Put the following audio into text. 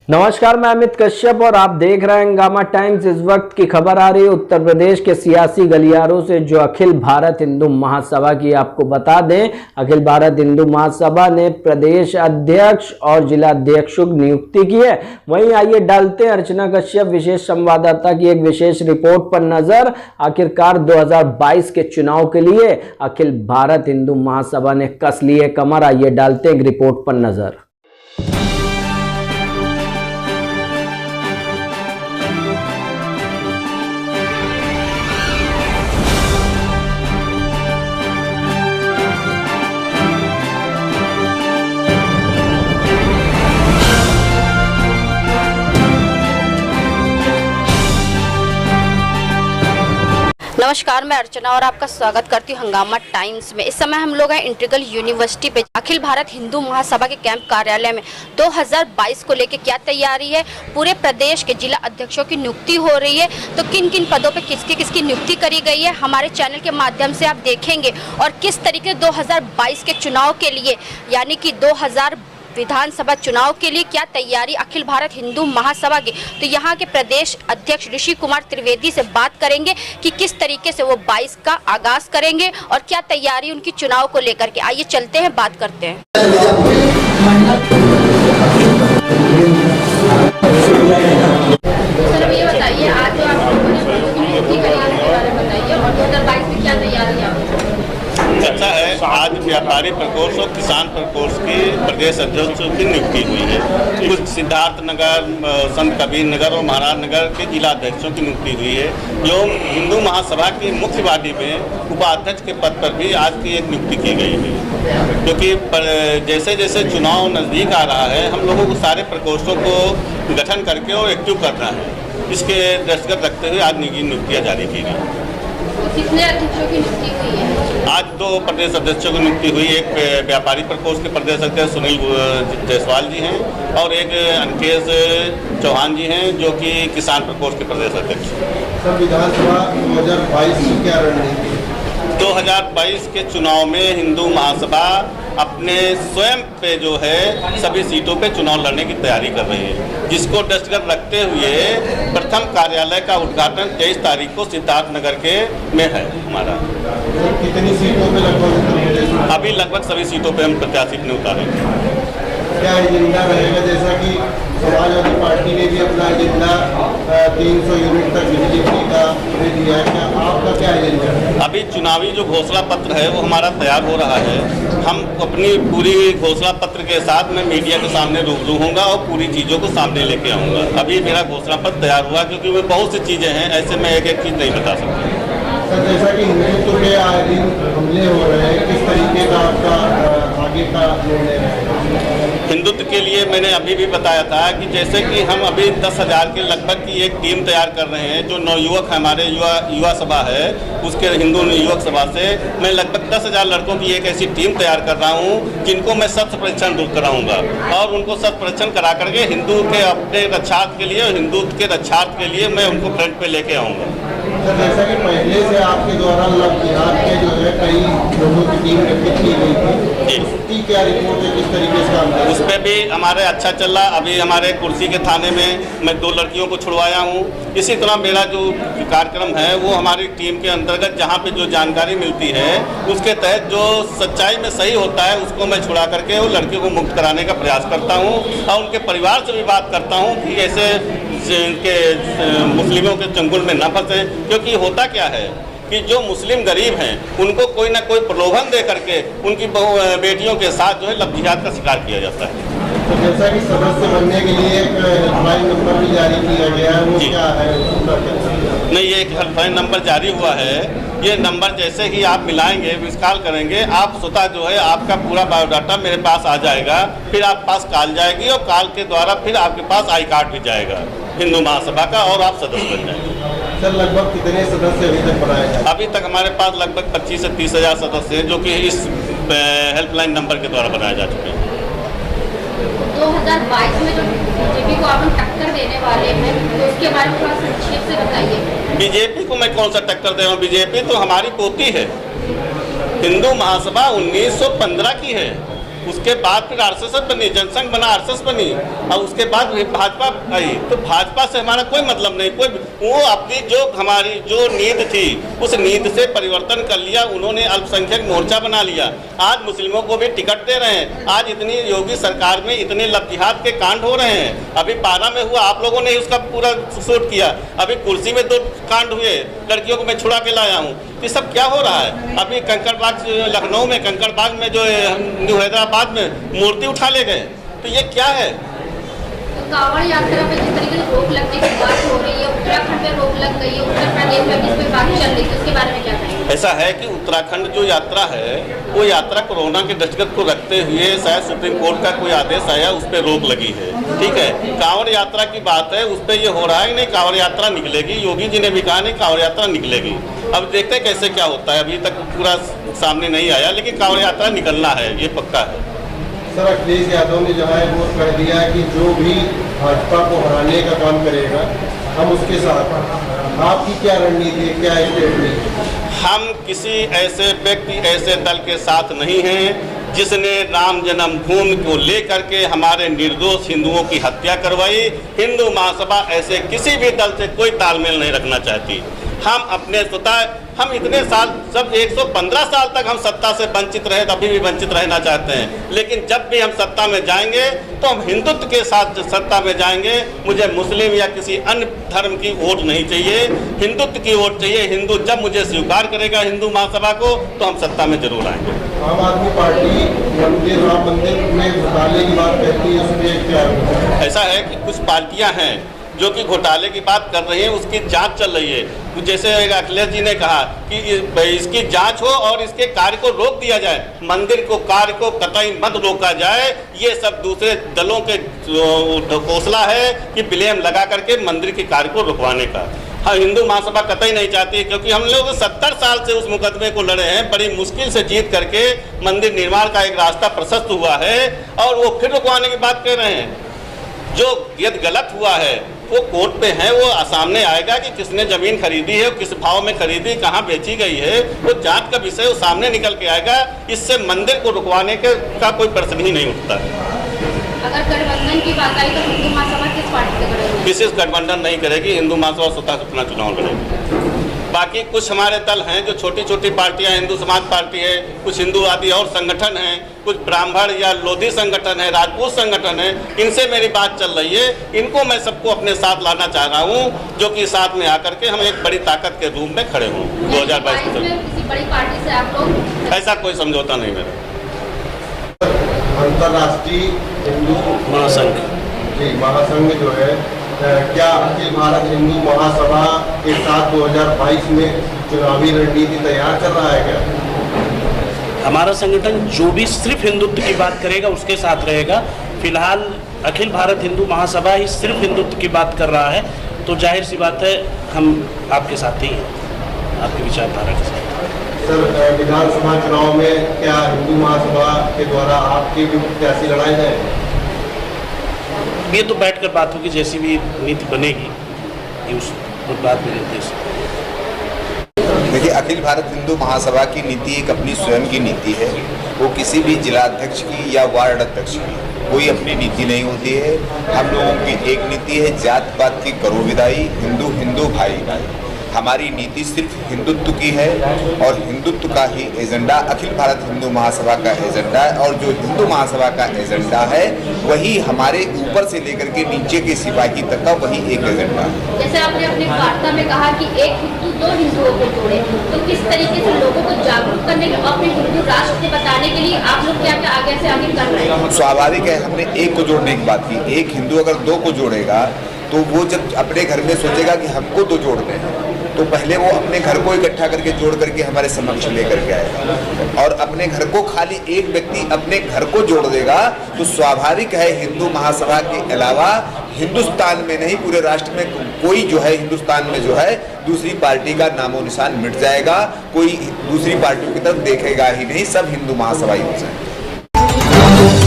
नमस्कार, मैं अमित कश्यप और आप देख रहे हैं हंगामा टाइम्स। इस वक्त की खबर आ रही है उत्तर प्रदेश के सियासी गलियारों से, जो अखिल भारत हिंदू महासभा की। आपको बता दें, अखिल भारत हिंदू महासभा ने प्रदेश अध्यक्ष और जिला अध्यक्षों की नियुक्ति की है। वहीं आइए डालते हैं अर्चना कश्यप विशेष संवाददाता की एक विशेष रिपोर्ट पर नजर। आखिरकार 2022 के चुनाव के लिए अखिल भारत हिंदू महासभा ने कस लिए कमर। आइए डालते हैं एक रिपोर्ट पर नजर। नमस्कार, मैं अर्चना और आपका स्वागत करती हूँ हंगामा टाइम्स में। इस समय हम लोग हैं इंटीग्रल यूनिवर्सिटी पे, अखिल भारत हिंदू महासभा के कैंप कार्यालय में। 2022 को लेके क्या तैयारी है, पूरे प्रदेश के जिला अध्यक्षों की नियुक्ति हो रही है, तो किन किन पदों पे किसकी नियुक्ति करी गई है, हमारे चैनल के माध्यम से आप देखेंगे। और किस तरीके 2022 के चुनाव के लिए, यानी कि 2000 विधानसभा चुनाव के लिए क्या तैयारी अखिल भारत हिंदू महासभा की, तो यहाँ के प्रदेश अध्यक्ष ऋषि कुमार त्रिवेदी से बात करेंगे कि किस तरीके से वो 22 का आगाज करेंगे और क्या तैयारी उनकी चुनाव को लेकर के। आइए चलते हैं, बात करते हैं। सर, ये बताइए, आज जो आप लोगों ने नियुक्ति करी है उसके बारे में बताइए, और 2022 में क्या तैयारी है। चर्चा है, आज व्यापारी प्रकोष्ठ और किसान प्रकोष्ठ के प्रदेश अध्यक्षों की नियुक्ति हुई है। कुछ सिद्धार्थ नगर, संत कबीर नगर और महाराज नगर के जिला अध्यक्षों की नियुक्ति हुई है। जो हिंदू महासभा की मुख्य बॉडी में उपाध्यक्ष के पद पर भी आज की एक नियुक्ति की गई है, क्योंकि जैसे जैसे चुनाव नज़दीक आ रहा है, हम लोगों को सारे प्रकोष्ठों को गठन करके और एक्टिव करना है। इसके दृष्टिगत रखते हुए आज नियुक्तियाँ जारी की गई। कितने अध्यक्षों की नियुक्ति हुई है? आज 2 प्रदेश अध्यक्षों की नियुक्ति हुई। एक व्यापारी प्रकोष्ठ के प्रदेश अध्यक्ष सुनील जायसवाल जी हैं और एक अंकेश चौहान जी हैं, जो कि किसान प्रकोष्ठ के प्रदेश अध्यक्ष। सर, विधानसभा 2022 की क्या रणनीति? 2022 के चुनाव में हिंदू महासभा अपने स्वयं पे जो है सभी सीटों पे चुनाव लड़ने की तैयारी कर रही है, जिसको दृष्टिगत रखते हुए प्रथम कार्यालय का उद्घाटन 23 तारीख को सिद्धार्थ नगर के में है हमारा। कितनी सीटों पे लगभग? अभी लगभग सभी सीटों पे हम प्रत्याशी ने उतारेंगे। क्या एजेंडा रहेगा? जैसा कि समाजवादी पार्टी ने भी अपना एजेंडा 300 यूनिट तक बिजली फ्री का दे दिया है, क्या आपका क्या एजेंडा है? अभी चुनावी जो घोषणा पत्र है वो हमारा तैयार हो रहा है। हम अपनी पूरी घोषणा पत्र के साथ में मीडिया के सामने रूबरू होऊंगा और पूरी चीज़ों को सामने लेके आऊँगा। अभी मेरा घोषणा पत्र तैयार हुआ, क्योंकि वो बहुत सी चीज़ें हैं, ऐसे में एक चीज़ नहीं बता सकता। सर, जैसा कि हिंदुत्व के आए दिन हमले हो रहे हैं, किस तरीके का आपका आगे का निर्णय है? हिंदुत्व के लिए मैंने अभी भी बताया था कि जैसे कि हम अभी 10,000 के लगभग की एक टीम तैयार कर रहे हैं। जो नवयुवक हमारे युवा सभा है, उसके हिंदू युवक सभा से मैं लगभग 10,000 लड़कों की एक ऐसी टीम तैयार कर रहा हूं, जिनको मैं शस्त्र परीक्षण दूर कराऊंगा और उनको शस्त्र परीक्षण करा करके हिंदू के अपने रक्षार्थ के लिए और हिंदुत्व के रक्षार्थ के लिए मैं उनको फ्रंट पे लेके आऊँगा। सर, जैसा कि पहले से आपके द्वारा लव जिहाद के जो है कई लोगों की टीम गठित की गई थी, उसकी क्या रिपोर्ट है, किस तरीके से काम कर? उसमें भी हमारे अच्छा चल रहा। अभी हमारे कुर्सी के थाने में मैं 2 लड़कियों को छुड़वाया हूँ। इसी तरह मेरा जो कार्यक्रम है वो हमारी टीम के अंतर्गत जहाँ पे जो जानकारी मिलती है उसके तहत जो सच्चाई में सही होता है उसको मैं छुड़ा करके वो लड़कियों को मुक्त कराने का प्रयास करता हूँ और उनके परिवार से भी बात करता हूँ कि ऐसे इनके मुस्लिमों के चंगुल में न फंसे। क्योंकि होता क्या है कि जो मुस्लिम गरीब हैं उनको कोई ना कोई प्रलोभन दे करके उनकी बेटियों के साथ जो है लव जिहाद का शिकार किया जाता है। तो जैसा कि सदस्य बनने के लिए एक हेल्पलाइन नंबर भी जारी किया गया है, वो क्या है? नहीं, ये एक हेल्पलाइन नंबर जारी हुआ है। ये नंबर जैसे ही आप मिलाएंगे, मिस कॉल करेंगे, आप स्वतः जो है आपका पूरा बायोडाटा मेरे पास आ जाएगा। फिर आप पास कॉल जाएगी और कॉल के द्वारा फिर आपके पास आई कार्ड भी जाएगा हिंदू महासभा का और आप सदस्य बन जाएंगे। सर, लगभग कितने सदस्य अभी तक बनाए जाए? अभी तक हमारे पास लगभग 25 से 30 हज़ार सदस्य हैं, जो कि इस हेल्पलाइन नंबर के द्वारा बनाए जा चुके हैं। 2022 में जो बीजेपी को आप टक्कर देने वाले हैं, तो उसके बारे में थोड़ा संक्षेप से बताइए। बीजेपी को मैं कौन सा टक्कर दे रहा हूँ? बीजेपी तो हमारी पोती है। हिंदू महासभा 1915 की है। उसके बाद फिर आरएसएस बनी, जनसंघ बना, आरएसएस बनी, और उसके बाद भाजपा आई। तो भाजपा से हमारा कोई मतलब नहीं, कोई वो अपनी जो हमारी जो नींद थी उस नींद से परिवर्तन कर लिया। उन्होंने अल्पसंख्यक मोर्चा बना लिया, आज मुस्लिमों को भी टिकट दे रहे हैं। आज इतनी योगी सरकार में इतने लफ्जिहात के कांड हो रहे हैं। अभी पारा में हुआ, आप लोगों ने उसका पूरा शूट किया। अभी कुर्सी में 2 कांड हुए, लड़कियों को मैं छुड़ा के लाया हूँ। ये सब क्या हो रहा है? अभी कंकड़बाग लखनऊ में, कंकड़बाग में जो न्यू हैदराबाद में मूर्ति उठा ले गए, तो ये क्या है? कांवड़ यात्रा पे जिस तरीके से रोक लगने की बात हो रही है, उत्तराखंड में रोक लग गई है, उत्तर प्रदेश में भी इस पे बात चल रही है, उसके बारे में क्या कहेंगे? ऐसा है कि उत्तराखंड जो यात्रा है वो यात्रा कोरोना के दृष्टिगत को रखते हुए शायद सुप्रीम कोर्ट का कोई आदेश आया, उस पर रोक लगी है। ठीक है, कांवड़ यात्रा की बात है, उस पर ये हो रहा है नहीं, कांवड़ यात्रा निकलेगी। योगी जी ने भी कहा नहीं, कांवड़ यात्रा निकलेगी। अब देखते हैं कैसे क्या होता है, अभी तक पूरा सामने नहीं आया, लेकिन कांवड़ यात्रा निकलना है, ये पक्का है। सर, अखिलेश यादव ने जो है वो कह दिया कि जो भी भाजपा को हराने का काम करेगा हम उसके साथ। आपकी क्या रणनीति है, क्या स्टेटमेंट? हम किसी ऐसे व्यक्ति, ऐसे दल के साथ नहीं हैं जिसने राम जन्मभूमि को लेकर के हमारे निर्दोष हिंदुओं की हत्या करवाई। हिंदू महासभा ऐसे किसी भी दल से कोई तालमेल नहीं रखना चाहती। हम अपने स्वतः, हम इतने साल, जब 115 साल तक हम सत्ता से वंचित रहे, अभी भी वंचित रहना चाहते हैं, लेकिन जब भी हम सत्ता में जाएंगे तो हम हिंदुत्व के साथ सत्ता में जाएंगे। मुझे मुस्लिम या किसी अन्य धर्म की वोट नहीं चाहिए, हिंदुत्व की वोट चाहिए। हिंदू जब मुझे स्वीकार करेगा हिंदू महासभा को, तो हम सत्ता में जरूर आएंगे। आम आदमी पार्टी मंदिर, राम मंदिर में घोटाले की बात कहती है, उसमें क्या? ऐसा है कि कुछ पार्टियां हैं जो कि घोटाले की बात कर रही हैं, उसकी जांच चल रही है। जैसे अखिलेश जी ने कहा कि इसकी जांच हो और इसके कार्य को रोक दिया जाए, मंदिर को कार्य को कतई मत रोका जाए। ये सब दूसरे दलों के हौसला है कि ब्लेम लगा करके मंदिर के कार्य को रुकवाने का। हाँ, हिंदू महासभा कतई नहीं चाहती, क्योंकि हम लोग 70 साल से उस मुकदमे को लड़े हैं, बड़ी मुश्किल से जीत करके मंदिर निर्माण का एक रास्ता प्रशस्त हुआ है, और वो फिर रुकवाने की बात कर रहे हैं। जो यदि गलत हुआ है वो कोर्ट पे है, वो सामने आएगा कि किसने जमीन खरीदी है, किस भाव में खरीदी, कहाँ बेची गई है, वो जांच का विषय वो सामने निकल के आएगा। इससे मंदिर को रुकवाने का कोई प्रश्न ही नहीं उठता है। अगर गठबंधन की बात आई तो हिंदू महासभा किस पार्टी से करेगी? विशेष गठबंधन नहीं करेगी, हिंदू महासभा स्वतः अपना चुनाव लड़ेगी। बाकी कुछ हमारे दल हैं जो छोटी छोटी पार्टियां, हिंदू समाज पार्टी है, कुछ हिंदूवादी और संगठन हैं, कुछ ब्राह्मण या लोधी संगठन है, राजपूत संगठन है, इनसे मेरी बात चल रही है। इनको मैं सबको अपने साथ लाना चाह रहा हूँ, जो कि साथ में आकर के हम एक बड़ी ताकत के रूप में खड़े हों 2022 में। किसी बड़ी पार्टी से आप लोग? ऐसा कोई समझौता नहीं मेरा। अंतर्राष्ट्रीय हिंदू महासंघ जी, महासंघ जो है, क्या अखिल भारत हिंदू महासभा के साथ 2022 में चुनावी रणनीति तैयार कर रहा है क्या? हमारा संगठन जो भी सिर्फ हिंदुत्व की बात करेगा उसके साथ रहेगा। फिलहाल अखिल भारत हिंदू महासभा ही सिर्फ हिंदुत्व की बात कर रहा है, तो जाहिर सी बात है हम आपके साथ ही हैं, आपकी विचारधारा के साथ। सर, विधानसभा चुनाव में क्या हिंदू महासभा के द्वारा आपकी भी प्रत्याशी लड़ाई जाए? ये तो बैठकर बात होगी, जैसी भी नीति बनेगी ये उस बात में निर्देश। देखिए, अखिल भारत हिंदू महासभा की नीति एक अपनी स्वयं की नीति है। वो किसी भी जिला अध्यक्ष की या वार्ड अध्यक्ष की कोई अपनी नीति नहीं होती है। हम लोगों की एक नीति है, जात पात की करो विदाई, हिंदू हिंदू भाई भाई। हमारी नीति सिर्फ हिंदुत्व की है और हिंदुत्व का ही एजेंडा अखिल भारत हिंदू महासभा का एजेंडा है, और जो हिंदू महासभा का एजेंडा है वही हमारे ऊपर से लेकर के नीचे के सिपाही तक का वही एक एजेंडा है। जैसे आपने अपनी वार्ता में कहा कि एक हिंदू दो हिंदुओं को जोड़े, तो किस तरीके से लोगों को जागरूक करने के, अपने हिंदू राष्ट्र से बताने के लिए आप लोग क्या क्या आगे से आगे कर रहे हैं? स्वाभाविक है, हमने एक को जोड़ने की बात की। एक हिंदू अगर दो को जोड़ेगा तो वो जब अपने घर में सोचेगा कि हमको तो जोड़ने हैं, तो पहले वो अपने घर को इकट्ठा करके जोड़ करके हमारे समक्ष लेकर के आएगा। और अपने घर को खाली एक व्यक्ति अपने घर को जोड़ देगा तो स्वाभाविक है हिंदू महासभा के अलावा हिंदुस्तान में नहीं पूरे राष्ट्र में कोई जो है, हिंदुस्तान में जो है दूसरी पार्टी का नामो निशान मिट जाएगा। कोई दूसरी पार्टियों की तरफ देखेगा ही नहीं, सब हिंदू महासभा ही हो जाएंगे।